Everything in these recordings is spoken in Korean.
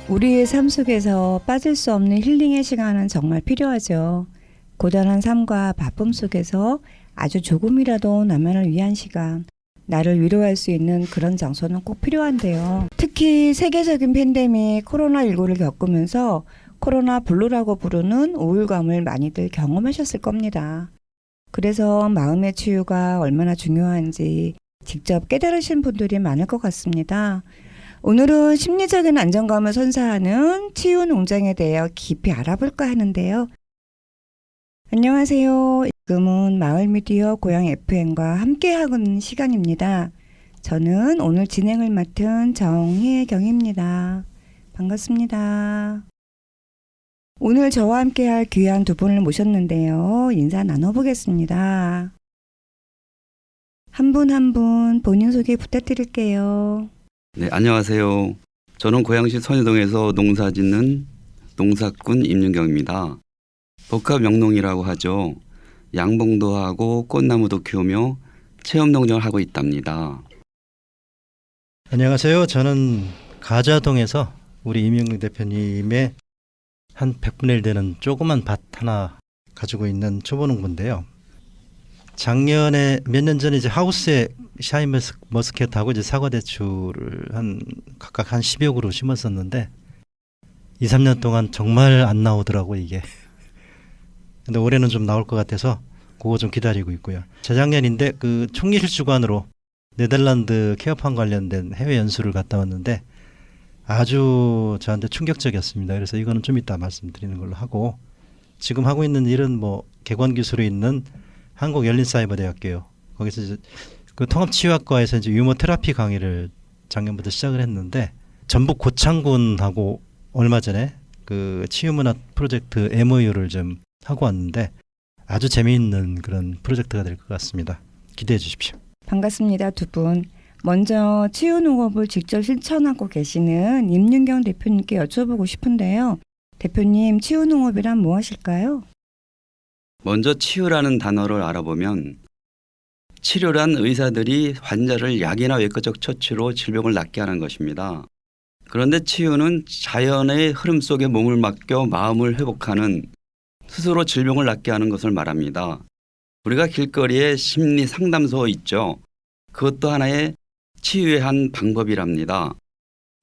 우리의 삶 속에서 빠질 수 없는 힐링의 시간은 정말 필요하죠. 고단한 삶과 바쁨 속에서 아주 조금이라도 나만을 위한 시간, 나를 위로할 수 있는 그런 장소는 꼭 필요한데요. 특히 세계적인 팬데믹 코로나19를 겪으면서 코로나 블루라고 부르는 우울감을 많이들 경험하셨을 겁니다. 그래서 마음의 치유가 얼마나 중요한지 직접 깨달으신 분들이 많을 것 같습니다. 오늘은 심리적인 안정감을 선사하는 치유 농장에 대해 깊이 알아볼까 하는데요. 안녕하세요. 지금은 마을 미디어 고향 FM과 함께하는 시간입니다. 저는 오늘 진행을 맡은 정혜경입니다. 반갑습니다. 오늘 저와 함께할 귀한 두 분을 모셨는데요. 인사 나눠보겠습니다. 한 분 한 분 본인 소개 부탁드릴게요. 네, 안녕하세요. 저는 고양시 선유동에서 농사 짓는 농사꾼 임윤경입니다. 복합 영농이라고 하죠. 양봉도 하고 꽃나무도 키우며 체험 농장을 하고 있답니다. 안녕하세요. 저는 가자동에서 우리 임영경 대표님의 한 100분의 1 되는 조그만 밭 하나 가지고 있는 초보농부인데요. 작년에 몇 년 전에 이제 하우스에 샤인머스켓하고 이제 사과대추를 각각 한 10여 그루 심었었는데 2, 3년 동안 정말 안 나오더라고 이게. 근데 올해는 좀 나올 것 같아서 그거 좀 기다리고 있고요. 재작년인데 그 총리실주관으로 네덜란드 케어팜 관련된 해외 연수를 갔다 왔는데 아주 저한테 충격적이었습니다. 그래서 이거는 좀 이따 말씀드리는 걸로 하고, 지금 하고 있는 일은 뭐 개관기술에 있는 한국열린사이버대학교요. 거기서 이제 그 통합치유학과에서 이제 유머 테라피 강의를 작년부터 시작을 했는데, 전북 고창군하고 얼마 전에 그 치유문화 프로젝트 MOU를 좀 하고 왔는데 아주 재미있는 그런 프로젝트가 될 것 같습니다. 기대해 주십시오. 반갑습니다, 두 분. 먼저 치유농업을 직접 실천하고 계시는 임윤경 대표님께 여쭤보고 싶은데요. 대표님, 치유농업이란 무엇일까요? 먼저 치유라는 단어를 알아보면 치료란 의사들이 환자를 약이나 외과적 처치로 질병을 낫게 하는 것입니다. 그런데 치유는 자연의 흐름 속에 몸을 맡겨 마음을 회복하는, 스스로 질병을 낫게 하는 것을 말합니다. 우리가 길거리에 심리 상담소 있죠. 그것도 하나의 치유의 한 방법이랍니다.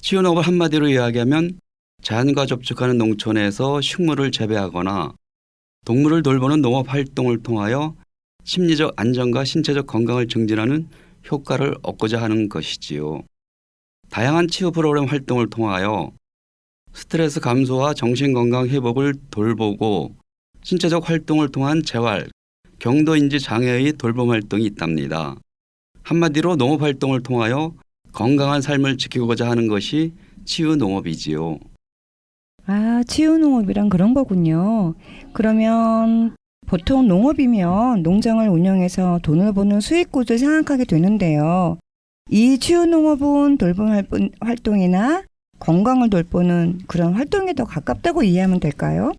치유농업을 한마디로 이야기하면 자연과 접촉하는 농촌에서 식물을 재배하거나 동물을 돌보는 농업 활동을 통하여 심리적 안정과 신체적 건강을 증진하는 효과를 얻고자 하는 것이지요. 다양한 치유 프로그램 활동을 통하여 스트레스 감소와 정신건강 회복을 돌보고 신체적 활동을 통한 재활, 경도인지 장애의 돌봄 활동이 있답니다. 한마디로 농업 활동을 통하여 건강한 삶을 지키고자 하는 것이 치유 농업이지요. 아, 치유농업이란 그런 거군요. 그러면 보통 농업이면 농장을 운영해서 돈을 버는 수익구조를 생각하게 되는데요. 이 치유농업은 돌봄 활동이나 건강을 돌보는 그런 활동에 더 가깝다고 이해하면 될까요?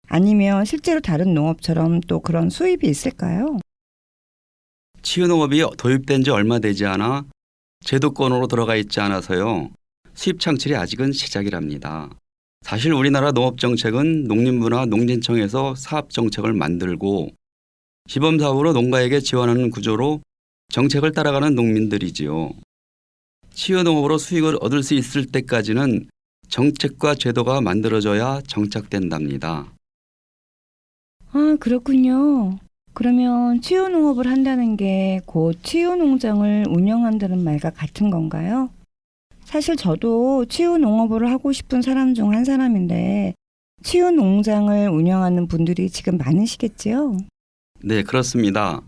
아니면 실제로 다른 농업처럼 또 그런 수입이 있을까요? 치유농업이 도입된 지 얼마 되지 않아 제도권으로 들어가 있지 않아서요. 수입 창출이 아직은 시작이랍니다. 사실 우리나라 농업정책은 농림부나 농진청에서 사업정책을 만들고 시범사업으로 농가에게 지원하는 구조로 정책을 따라가는 농민들이지요. 치유농업으로 수익을 얻을 수 있을 때까지는 정책과 제도가 만들어져야 정착된답니다. 아, 그렇군요. 그러면 치유농업을 한다는 게 곧 치유농장을 운영한다는 말과 같은 건가요? 사실 저도 치유농업을 하고 싶은 사람 중 한 사람인데 치유농장을 운영하는 분들이 지금 많으시겠지요? 네, 그렇습니다.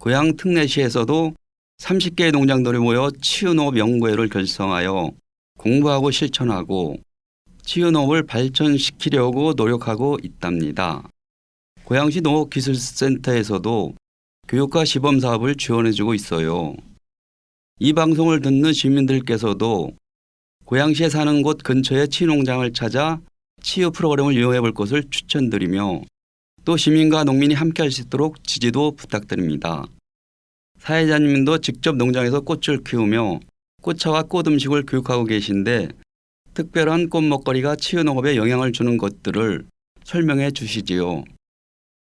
고향 특례시에서도 30개의 농장들이 모여 치유농업 연구회를 결성하여 공부하고 실천하고 치유농업을 발전시키려고 노력하고 있답니다. 고양시 농업기술센터에서도 교육과 시범사업을 지원해주고 있어요. 이 방송을 듣는 시민들께서도 고양시에 사는 곳 근처의 치유농장을 찾아 치유 프로그램을 이용해 볼 것을 추천드리며 또 시민과 농민이 함께할 수 있도록 지지도 부탁드립니다. 사회자님도 직접 농장에서 꽃을 키우며 꽃차와 꽃 음식을 교육하고 계신데 특별한 꽃 먹거리가 치유 농업에 영향을 주는 것들을 설명해 주시지요.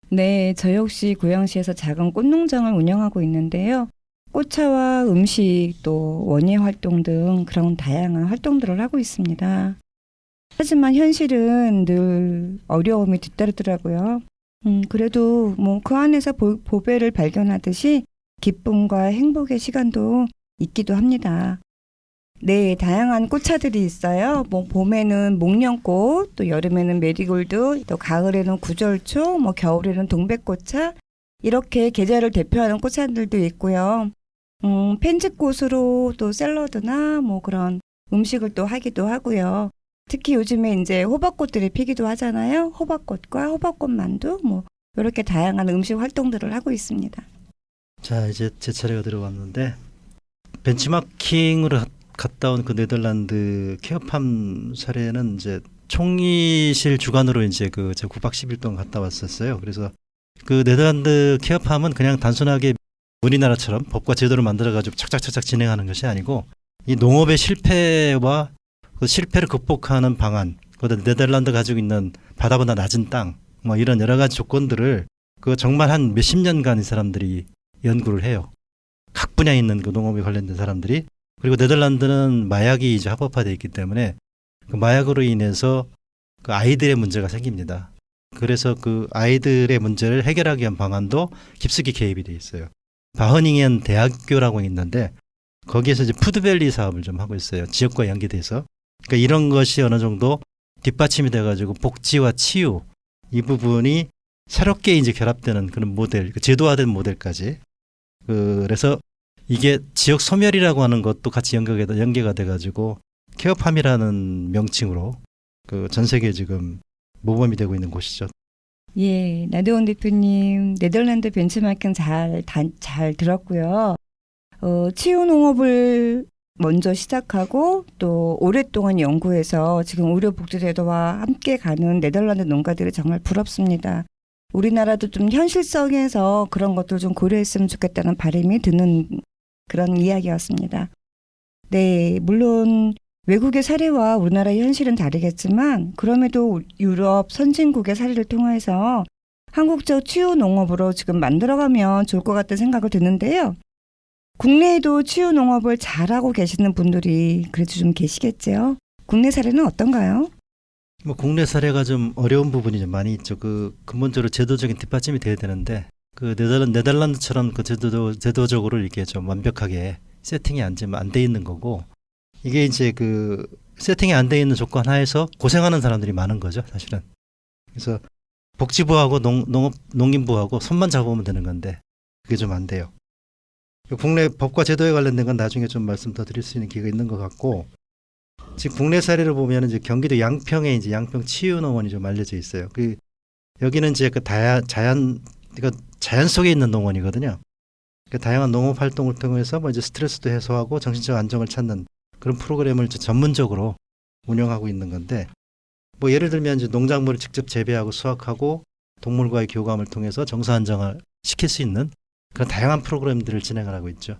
네, 저 역시 고양시에서 작은 꽃농장을 운영하고 있는데요. 꽃차와 음식 또 원예 활동 등 그런 다양한 활동들을 하고 있습니다. 하지만 현실은 늘 어려움이 뒤따르더라고요. 그래도 뭐 그 안에서 보배를 발견하듯이 기쁨과 행복의 시간도 있기도 합니다. 네, 다양한 꽃차들이 있어요. 뭐 봄에는 목련꽃, 또 여름에는 메리골드, 또 가을에는 구절초, 뭐 겨울에는 동백꽃차 이렇게 계절을 대표하는 꽃차들도 있고요. 펜지꽃으로 또 샐러드나 뭐 그런 음식을 또 하기도 하고요. 특히 요즘에 이제 호박꽃들이 피기도 하잖아요. 호박꽃과 호박꽃 만두 뭐 이렇게 다양한 음식 활동들을 하고 있습니다. 자, 이제 제 차례가 들어왔는데 벤치마킹으로 갔다 온 그 네덜란드 케어팜 사례는 이제 총리실 주관으로 이제 제 9박 10일 동안 갔다 왔었어요. 그래서 그 네덜란드 케어팜은 그냥 단순하게 우리나라처럼 법과 제도를 만들어가지고 착착착착 진행하는 것이 아니고 이 농업의 실패와 그 실패를 극복하는 방안, 그다음 네덜란드 가지고 있는 바다보다 낮은 땅, 뭐 이런 여러 가지 조건들을 그 정말 한 몇십 년간 이 사람들이 연구를 해요. 각 분야에 있는 그 농업에 관련된 사람들이. 그리고 네덜란드는 마약이 이제 합법화되어 있기 때문에 그 마약으로 인해서 그 아이들의 문제가 생깁니다. 그래서 그 아이들의 문제를 해결하기 위한 방안도 깊숙이 개입이 되어 있어요. 바흐닝엔 대학교라고 있는데 거기에서 이제 푸드밸리 사업을 좀 하고 있어요. 지역과 연계돼서. 그러니까 이런 것이 어느 정도 뒷받침이 돼가지고 복지와 치유 이 부분이 새롭게 이제 결합되는 그런 모델, 제도화된 모델까지. 그래서 이게 지역 소멸이라고 하는 것도 같이 연계가 돼가지고 케어팜이라는 명칭으로 그 전 세계에 지금 모범이 되고 있는 곳이죠. 예, 나도원 대표님 네덜란드 벤치마킹 잘 들었고요. 치유 농업을 먼저 시작하고 또 오랫동안 연구해서 지금 의료복지제도와 함께 가는 네덜란드 농가들이 정말 부럽습니다. 우리나라도 좀 현실성에서 그런 것들 좀 고려했으면 좋겠다는 바람이 드는 그런 이야기였습니다. 네, 물론 외국의 사례와 우리나라의 현실은 다르겠지만 그럼에도 유럽 선진국의 사례를 통해서 한국적 치유 농업으로 지금 만들어가면 좋을 것 같다는 생각을 드는데요. 국내에도 치유 농업을 잘하고 계시는 분들이 그래도 좀 계시겠죠. 국내 사례는 어떤가요? 뭐 국내 사례가 좀 어려운 부분이 좀 많이 있죠. 그 근본적으로 제도적인 뒷받침이 돼야 되는데 그 네덜란드처럼 그 제도적으로 이렇게 좀 완벽하게 세팅이 안 돼 있는 거고 이게 이제 그 세팅이 안 돼 있는 조건 하에서 고생하는 사람들이 많은 거죠, 사실은. 그래서 복지부하고 농림부하고 손만 잡으면 되는 건데 그게 좀 안 돼요. 국내 법과 제도에 관련된 건 나중에 좀 말씀 더 드릴 수 있는 기회가 있는 것 같고 지금 국내 사례를 보면 이제 경기도 양평에 이제 양평 치유농원이 좀 알려져 있어요. 그 여기는 이제 그 자연 속에 있는 농원이거든요. 그 다양한 농업 활동을 통해서 뭐 이제 스트레스도 해소하고 정신적 안정을 찾는 그런 프로그램을 전문적으로 운영하고 있는 건데 뭐 예를 들면 이제 농작물을 직접 재배하고 수확하고 동물과의 교감을 통해서 정서 안정을 시킬 수 있는 그런 다양한 프로그램들을 진행을 하고 있죠.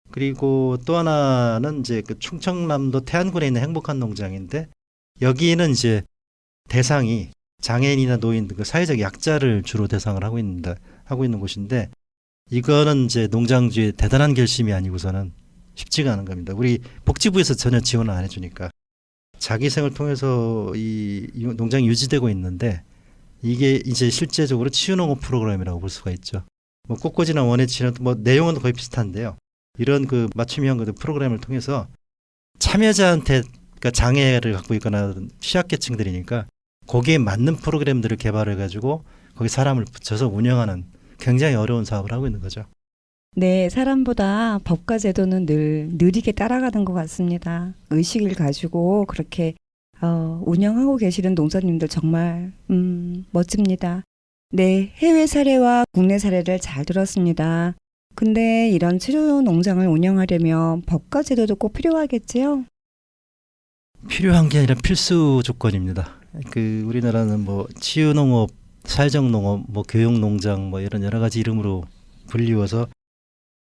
그리고 또 하나는 이제 그 충청남도 태안군에 있는 행복한 농장인데 여기는 이제 대상이 장애인이나 노인 그 사회적 약자를 주로 대상을 하고 있는 곳인데 이거는 이제 농장주의 대단한 결심이 아니고서는 쉽지가 않은 겁니다. 우리 복지부에서 전혀 지원을 안 해주니까 자기생을 통해서 이 농장이 유지되고 있는데 이게 이제 실제적으로 치유농업 프로그램이라고 볼 수가 있죠. 뭐 꽃꽂이나 원예치는 뭐 내용은 거의 비슷한데요. 이런 그 맞춤형 그 프로그램을 통해서 참여자한테 그러니까 장애를 갖고 있거나 취약계층들이니까 거기에 맞는 프로그램들을 개발해가지고 거기 사람을 붙여서 운영하는 굉장히 어려운 사업을 하고 있는 거죠. 네, 사람보다 법과 제도는 늘 느리게 따라가는 것 같습니다. 의식을 가지고 그렇게 운영하고 계시는 농사님들 정말 멋집니다. 네, 해외 사례와 국내 사례를 잘 들었습니다. 근데 이런 치료 농장을 운영하려면 법과 제도도 꼭 필요하겠지요? 필요한 게 아니라 필수 조건입니다. 그 우리나라는 뭐 치유농업, 사회적 농업, 뭐 교육농장 뭐 이런 여러 가지 이름으로 불리워서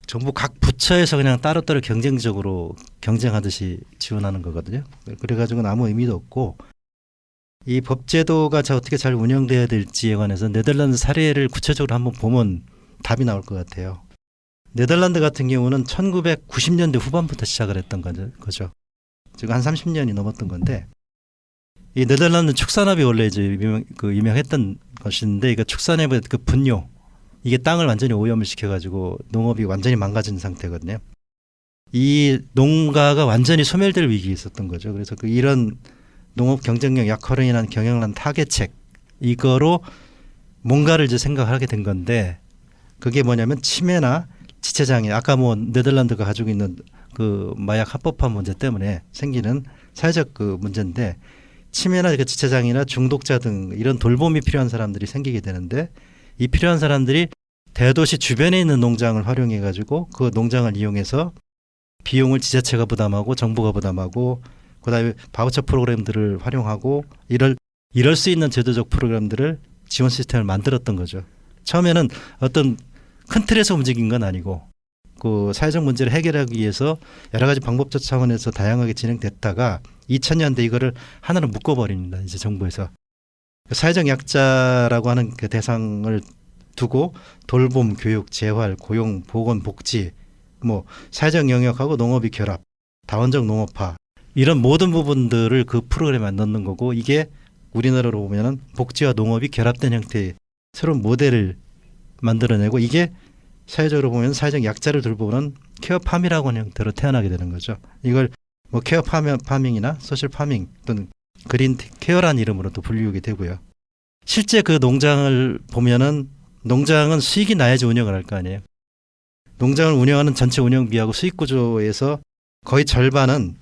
정부 각 부처에서 그냥 따로따로 경쟁적으로 경쟁하듯이 지원하는 거거든요. 그래가지고는 아무 의미도 없고 이 법제도가 어떻게 잘 운영돼야 될지에 관해서 네덜란드 사례를 구체적으로 한번 보면 답이 나올 것 같아요. 네덜란드 같은 경우는 1990년대 후반부터 시작을 했던 거죠. 지금 한 30년이 넘었던 건데 이 네덜란드 축산업이 원래 이제 유명했던 것인데 이거 축산업의 그 분뇨 이게 땅을 완전히 오염을 시켜가지고 농업이 완전히 망가진 상태거든요. 이 농가가 완전히 소멸될 위기에 있었던 거죠. 그래서 이런 농업 경쟁력 약화로 인한 경영난 타개책 이거로 뭔가를 이제 생각하게 된 건데 그게 뭐냐면 치매나 지체장애 아까 뭐 네덜란드가 가지고 있는 그 마약 합법화 문제 때문에 생기는 사회적 그 문제인데 치매나 그 지체장애나 중독자 등 이런 돌봄이 필요한 사람들이 생기게 되는데 이 필요한 사람들이 대도시 주변에 있는 농장을 활용해 가지고 그 농장을 이용해서 비용을 지자체가 부담하고 정부가 부담하고 그다음에 바우처 프로그램들을 활용하고 이럴 수 있는 제도적 프로그램들을 지원 시스템을 만들었던 거죠. 처음에는 어떤 큰 틀에서 움직인 건 아니고 그 사회적 문제를 해결하기 위해서 여러 가지 방법적 차원에서 다양하게 진행됐다가 2000년대 이거를 하나로 묶어버립니다. 이제 정부에서 사회적 약자라고 하는 그 대상을 두고 돌봄, 교육, 재활, 고용, 보건, 복지, 뭐 사회적 영역하고 농업이 결합, 다원적 농업화 이런 모든 부분들을 그 프로그램에 넣는 거고 이게 우리나라로 보면은 복지와 농업이 결합된 형태의 새로운 모델을 만들어내고 이게 사회적으로 보면 사회적 약자를 돌보는 케어팜이라고 하는 형태로 태어나게 되는 거죠. 이걸 뭐 케어 파밍이나 소셜 파밍 또는 그린 케어라는 이름으로 또 불리우게 되고요. 실제 그 농장을 보면은 농장은 수익이 나야지 운영을 할 거 아니에요. 농장을 운영하는 전체 운영비하고 수익 구조에서 거의 절반은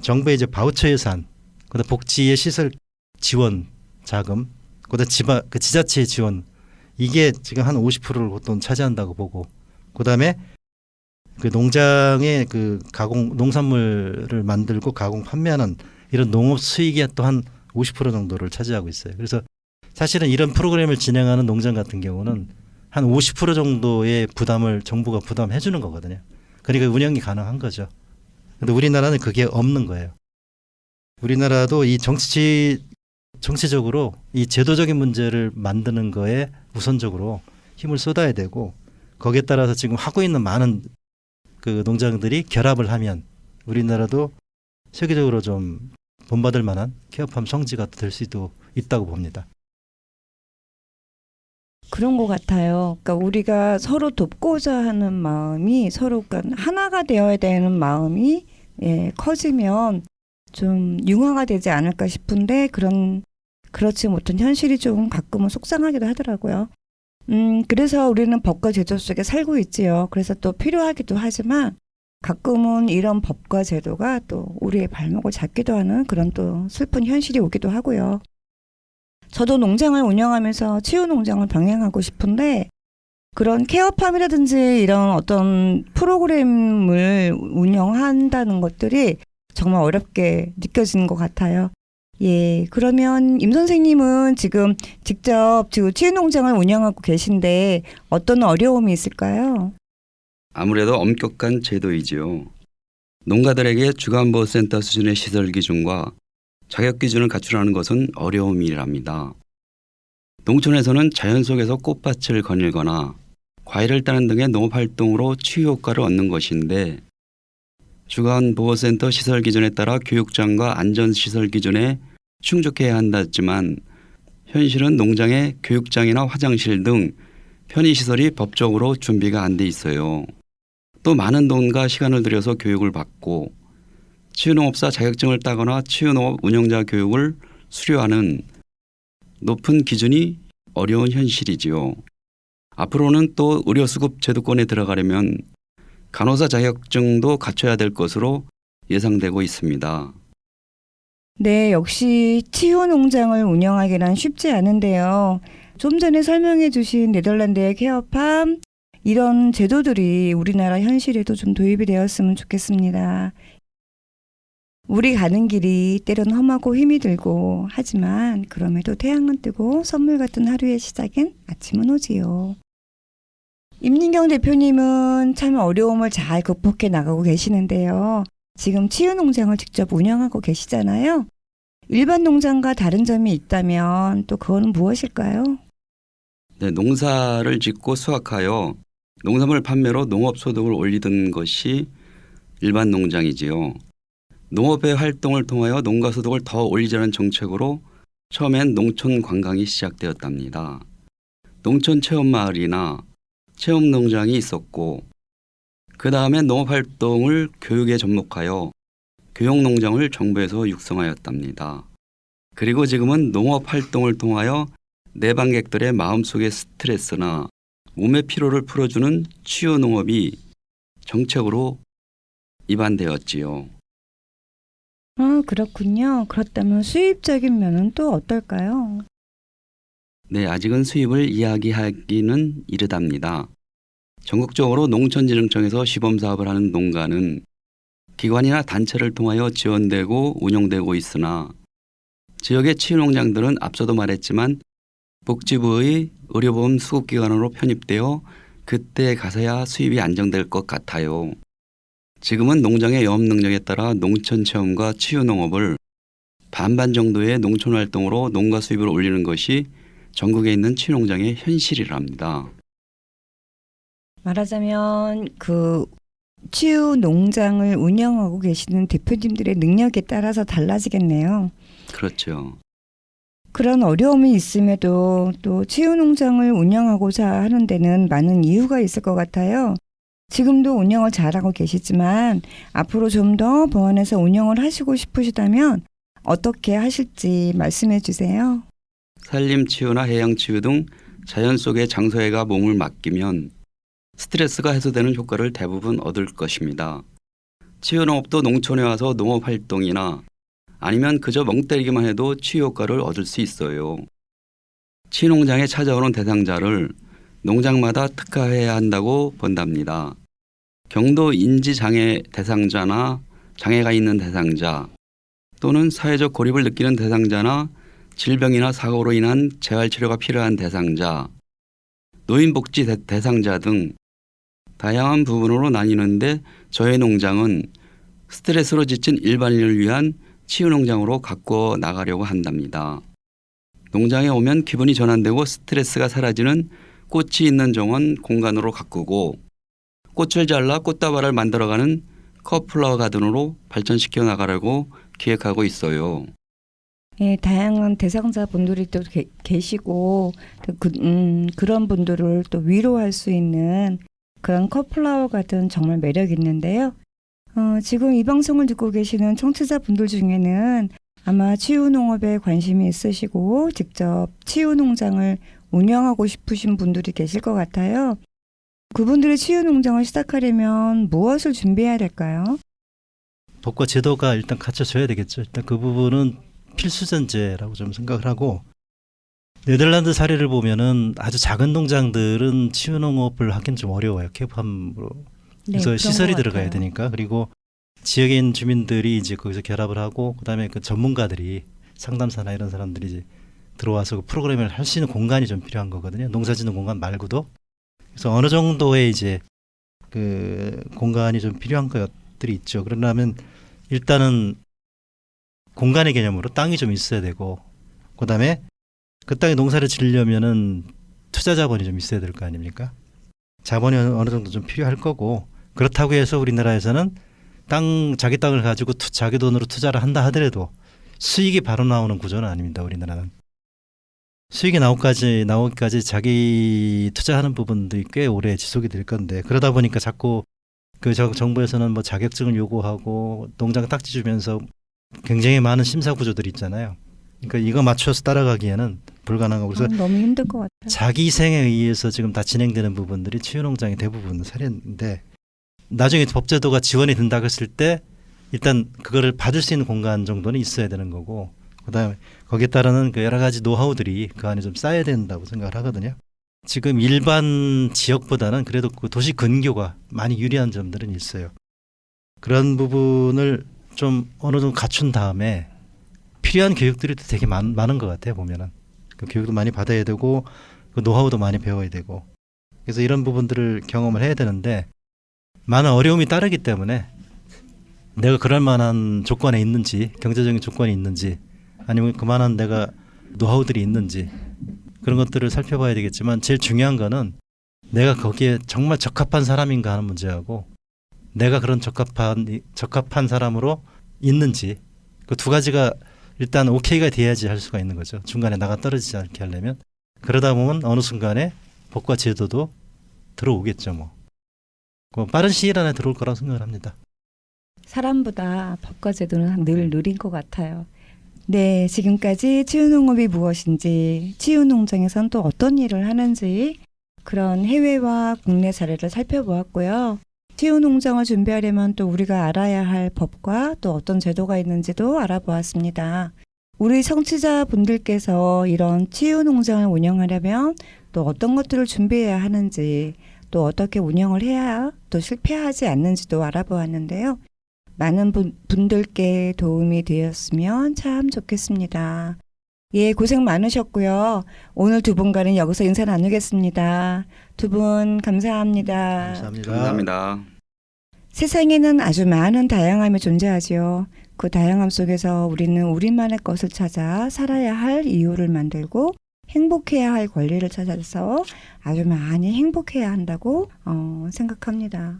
정부의 이제 바우처 예산, 그다음 복지의 시설 지원 자금, 그다음 그 지자체의 지원 이게 지금 한 50%를 보통 차지한다고 보고, 그다음에 그 농장의 그 가공 농산물을 만들고 가공 판매하는 이런 농업 수익이 또 한 50% 정도를 차지하고 있어요. 그래서 사실은 이런 프로그램을 진행하는 농장 같은 경우는 한 50% 정도의 부담을 정부가 부담해 주는 거거든요. 그러니까 운영이 가능한 거죠. 근데 우리나라는 그게 없는 거예요. 우리나라도 이 정치적으로 이 제도적인 문제를 만드는 거에 우선적으로 힘을 쏟아야 되고 거기에 따라서 지금 하고 있는 많은 그 농장들이 결합을 하면 우리나라도 세계적으로 좀 본받을 만한 케어팜 성지가 될 수도 있다고 봅니다. 그런 것 같아요. 그러니까 우리가 서로 돕고자 하는 마음이 서로 그러니까 하나가 되어야 되는 마음이 커지면 좀 융화가 되지 않을까 싶은데 그렇지 못한 현실이 좀 가끔은 속상하기도 하더라고요. 그래서 우리는 법과 제도 속에 살고 있지요. 그래서 또 필요하기도 하지만 가끔은 이런 법과 제도가 또 우리의 발목을 잡기도 하는 그런 또 슬픈 현실이 오기도 하고요. 저도 농장을 운영하면서 치유 농장을 병행하고 싶은데 그런 케어팜이라든지 이런 어떤 프로그램을 운영한다는 것들이 정말 어렵게 느껴지는 것 같아요. 예, 그러면 임 선생님은 지금 직접 치유 농장을 운영하고 계신데 어떤 어려움이 있을까요? 아무래도 엄격한 제도이지요. 농가들에게 주간보호센터 수준의 시설 기준과 자격 기준을 갖추라는 것은 어려움이랍니다. 농촌에서는 자연 속에서 꽃밭을 거닐거나 과일을 따는 등의 농업활동으로 치유 효과를 얻는 것인데 주간보호센터 시설 기준에 따라 교육장과 안전시설 기준에 충족해야 한다지만 현실은 농장에 교육장이나 화장실 등 편의시설이 법적으로 준비가 안 돼 있어요. 또 많은 돈과 시간을 들여서 교육을 받고 치유농업사 자격증을 따거나 치유농업 운영자 교육을 수료하는 높은 기준이 어려운 현실이지요. 앞으로는 또 의료수급 제도권에 들어가려면 간호사 자격증도 갖춰야 될 것으로 예상되고 있습니다. 네, 역시 치유 농장을 운영하기란 쉽지 않은데요. 좀 전에 설명해 주신 네덜란드의 케어팜 이런 제도들이 우리나라 현실에도 좀 도입이 되었으면 좋겠습니다. 우리 가는 길이 때론 험하고 힘이 들고 하지만 그럼에도 태양은 뜨고 선물 같은 하루의 시작엔 아침은 오지요. 임민경 대표님은 참 어려움을 잘 극복해 나가고 계시는데요. 지금 치유 농장을 직접 운영하고 계시잖아요. 일반 농장과 다른 점이 있다면 또 그거는 무엇일까요? 네, 농사를 짓고 수확하여 농산물 판매로 농업 소득을 올리던 것이 일반 농장이지요. 농업의 활동을 통하여 농가 소득을 더 올리자는 정책으로 처음엔 농촌 관광이 시작되었답니다. 농촌 체험마을이나 체험농장이 있었고 그 다음에 농업활동을 교육에 접목하여 교육농장을 정부에서 육성하였답니다. 그리고 지금은 농업활동을 통하여 내방객들의 마음속의 스트레스나 몸의 피로를 풀어주는 치유농업이 정책으로 입안되었지요. 그렇군요. 그렇다면 수입적인 면은 또 어떨까요? 네, 아직은 수입을 이야기하기는 이르답니다. 전국적으로 농촌진흥청에서 시범사업을 하는 농가는 기관이나 단체를 통하여 지원되고 운영되고 있으나 지역의 치유농장들은 앞서도 말했지만 복지부의 의료보험 수급기관으로 편입되어 그때 가서야 수입이 안정될 것 같아요. 지금은 농장의 영업 능력에 따라 농촌 체험과 치유농업을 반반 정도의 농촌활동으로 농가 수입을 올리는 것이 전국에 있는 치유농장의 현실이랍니다. 말하자면 그 치유 농장을 운영하고 계시는 대표님들의 능력에 따라서 달라지겠네요. 그렇죠. 그런 어려움이 있음에도 또 치유 농장을 운영하고자 하는 데는 많은 이유가 있을 것 같아요. 지금도 운영을 잘하고 계시지만 앞으로 좀 더 보완해서 운영을 하시고 싶으시다면 어떻게 하실지 말씀해 주세요. 산림치유나 해양치유 등 자연 속의 장소에가 몸을 맡기면 스트레스가 해소되는 효과를 대부분 얻을 것입니다. 치유농업도 농촌에 와서 농업활동이나 아니면 그저 멍 때리기만 해도 치유 효과를 얻을 수 있어요. 치유농장에 찾아오는 대상자를 농장마다 특화해야 한다고 본답니다. 경도 인지장애 대상자나 장애가 있는 대상자 또는 사회적 고립을 느끼는 대상자나 질병이나 사고로 인한 재활치료가 필요한 대상자, 노인복지 대상자 등 다양한 부분으로 나뉘는데 저희 농장은 스트레스로 지친 일반인을 위한 치유농장으로 가꾸어 나가려고 한답니다. 농장에 오면 기분이 전환되고 스트레스가 사라지는 꽃이 있는 정원 공간으로 가꾸고 꽃을 잘라 꽃다발을 만들어가는 컵플라워 가든으로 발전시켜 나가려고 기획하고 있어요. 예, 다양한 대상자분들이 또 계시고 또 그런 분들을 또 위로할 수 있는 그런 컵플라워 가든 정말 매력 있는데요. 지금 이 방송을 듣고 계시는 청취자분들 중에는 아마 치유농업에 관심이 있으시고 직접 치유농장을 운영하고 싶으신 분들이 계실 것 같아요. 그분들의 치유농장을 시작하려면 무엇을 준비해야 될까요? 법과 제도가 일단 갖춰져야 되겠죠. 일단 그 부분은 필수 전제라고 좀 생각을 하고, 네덜란드 사례를 보면은 아주 작은 농장들은 치유농업을 하기는 좀 어려워요. 케이프팜으로. 그래서 그런 시설이 것 들어가야 같아요. 되니까. 그리고 지역에 있는 주민들이 이제 거기서 결합을 하고, 그다음에 그 전문가들이 상담사나 이런 사람들이 이제 들어와서 그 프로그램을 할 수 있는 공간이 좀 필요한 거거든요. 농사짓는 공간 말고도. 그래서 어느 정도의 이제 그 공간이 좀 필요한 것들이 있죠. 그러려면 일단은 공간의 개념으로 땅이 좀 있어야 되고, 그다음에 그 땅에 농사를 지으려면은 투자 자본이 좀 있어야 될 거 아닙니까? 자본이 어느 정도 좀 필요할 거고, 그렇다고 해서 우리나라에서는 자기 땅을 가지고 자기 돈으로 투자를 한다 하더라도 수익이 바로 나오는 구조는 아닙니다. 우리나라는 수익이 나오기까지 자기 투자하는 부분들이 꽤 오래 지속이 될 건데, 그러다 보니까 자꾸 그 정부에서는 뭐 자격증을 요구하고 농장 딱지 주면서 굉장히 많은 심사 구조들이 있잖아요. 그러니까 이거 맞춰서 따라가기에는 불가능하고, 그래서 너무 힘들 것 같아요. 자기 희생에 의해서 지금 다 진행되는 부분들이 치유농장의 대부분 사례인데, 나중에 법제도가 지원이 된다고 했을 때 일단 그거를 받을 수 있는 공간 정도는 있어야 되는 거고, 그다음에 거기에 따르는 그 여러 가지 노하우들이 그 안에 좀 쌓여야 된다고 생각을 하거든요. 지금 일반 지역보다는 그래도 그 도시 근교가 많이 유리한 점들은 있어요. 그런 부분을 좀 어느 정도 갖춘 다음에 필요한 교육들이 되게 많은 것 같아요. 보면은 그 교육도 많이 받아야 되고 그 노하우도 많이 배워야 되고, 그래서 이런 부분들을 경험을 해야 되는데 많은 어려움이 따르기 때문에 내가 그럴 만한 조건에 있는지, 경제적인 조건이 있는지, 아니면 그만한 내가 노하우들이 있는지 그런 것들을 살펴봐야 되겠지만 제일 중요한 거는 내가 거기에 정말 적합한 사람인가 하는 문제하고 내가 그런 적합한 사람으로 있는지 그 두 가지가 일단 오케이가 돼야지 할 수가 있는 거죠. 중간에 나가 떨어지지 않게 하려면. 그러다 보면 어느 순간에 법과 제도도 들어오겠죠. 뭐. 빠른 시일 안에 들어올 거라고 생각을 합니다. 사람보다 법과 제도는 늘 느린 것 같아요. 네, 지금까지 치유농업이 무엇인지, 치유농장에선 또 어떤 일을 하는지 그런 해외와 국내 사례를 살펴보았고요. 치유농장을 준비하려면 또 우리가 알아야 할 법과 또 어떤 제도가 있는지도 알아보았습니다. 우리 청취자분들께서 이런 치유농장을 운영하려면 또 어떤 것들을 준비해야 하는지 또 어떻게 운영을 해야 또 실패하지 않는지도 알아보았는데요. 많은 분들께 도움이 되었으면 참 좋겠습니다. 예, 고생 많으셨고요. 오늘 두 분과는 여기서 인사 나누겠습니다. 두 분 감사합니다. 감사합니다. 감사합니다. 세상에는 아주 많은 다양함이 존재하지요. 그 다양함 속에서 우리는 우리만의 것을 찾아 살아야 할 이유를 만들고 행복해야 할 권리를 찾아서 아주 많이 행복해야 한다고 생각합니다.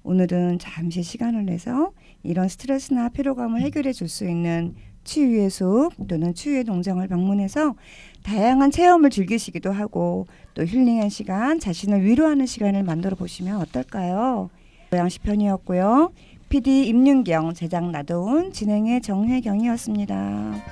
오늘은 잠시 시간을 내서 이런 스트레스나 피로감을 해결해 줄 수 있는 치유의 숲 또는 치유의 농장을 방문해서 다양한 체험을 즐기시기도 하고 또 힐링한 시간, 자신을 위로하는 시간을 만들어 보시면 어떨까요? 고양시 편이었고요. PD 임윤경, 제작 나도운, 진행의 정혜경이었습니다.